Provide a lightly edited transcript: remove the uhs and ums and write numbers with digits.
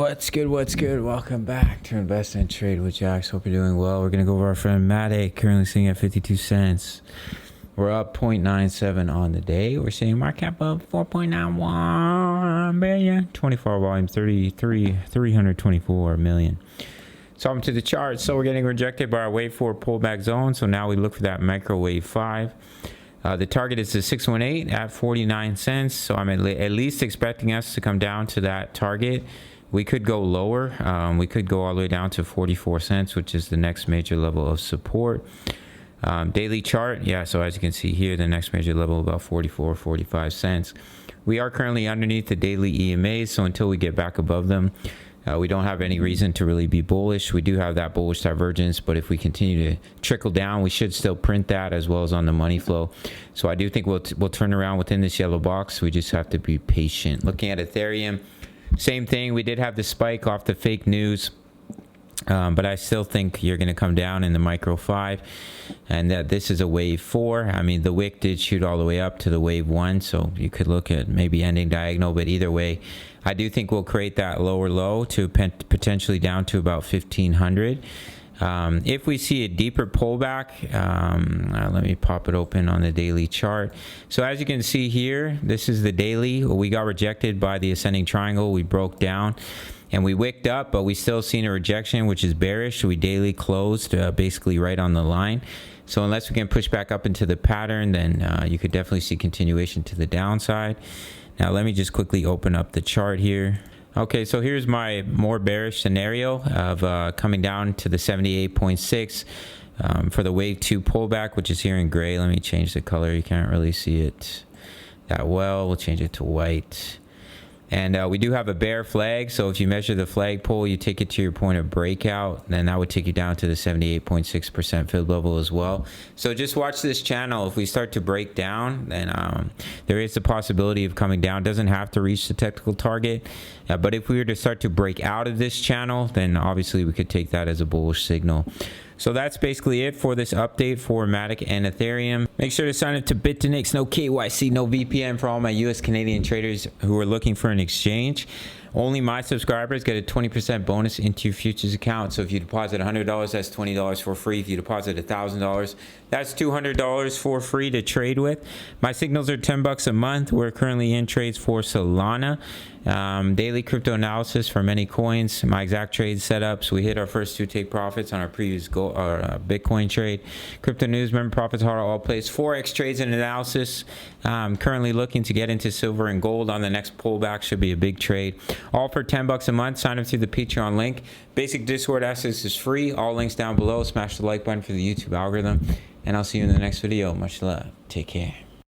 What's good? Welcome back to Invest and Trade with Jaxx. Hope you're doing well. We're going to go over our friend Matic, currently sitting at 52 cents. We're up 0.97 on the day. We're seeing market cap of 4.91 billion. 24 volume, 324 million. So I'm to the chart. So we're getting rejected by our wave 4 pullback zone. So now we look for that micro wave 5. The target is the 618 at 49 cents. So I'm at least expecting us to come down to that target. We could go lower. We could go all the way down to 44 cents, which is the next major level of support. Daily chart, yeah, so as you can see here, the next major level about 45 cents. We are currently underneath the daily EMAs, so until we get back above them, we don't have any reason to really be bullish. We do have that bullish divergence, but if we continue to trickle down, we should still print that as well as on the money flow. So I do think we'll turn around within this yellow box. We just have to be patient. Looking at Ethereum, same thing. We did have the spike off the fake news, but I still think you're going to come down in the micro 5, and that this is a wave 4. I mean, the wick did shoot all the way up to the wave 1, so you could look at maybe ending diagonal, but either way, I do think we'll create that lower low to potentially down to about 1500. If we see a deeper pullback, let me pop it open on the daily chart. So as you can see here, this is the daily. We got rejected by the ascending triangle. We broke down and we wicked up, but we still seen a rejection, which is bearish. We daily closed basically right on the line. So unless we can push back up into the pattern, then you could definitely see continuation to the downside. Now let me just quickly open up the chart here. Okay, so here's my more bearish scenario of coming down to the 78.6 for the wave 2 pullback, which is here in gray. Let me change the color. You can't really see it that well. We'll change it to white. And we do have a bear flag, so if you measure the flagpole, you take it to your point of breakout, then that would take you down to the 78.6% fib level as well. So just watch this channel. If we start to break down, then there is the possibility of coming down. Doesn't have to reach the technical target, but if we were to start to break out of this channel, then obviously we could take that as a bullish signal. So that's basically it for this update for Matic and Ethereum. Make sure to sign up to Bitfinex, no KYC, no VPN for all my US Canadian traders who are looking for an exchange. Only my subscribers get a 20% bonus into your futures account. So if you deposit $100, that's $20 for free. If you deposit $1,000, that's $200 for free to trade with. My signals are $10 a month. We're currently in trades for Solana. Daily crypto analysis for many coins. My exact trade setups. We hit our first 2 take profits on our previous Bitcoin trade. Crypto news, member profits, hard all place. Forex trades and analysis. Currently looking to get into silver and gold on the next pullback. Should be a big trade. All for $10 a month. Sign up through the Patreon link. Basic Discord access is free. All links down below. Smash the like button for the YouTube algorithm. And I'll see you in the next video. Much love. Take care.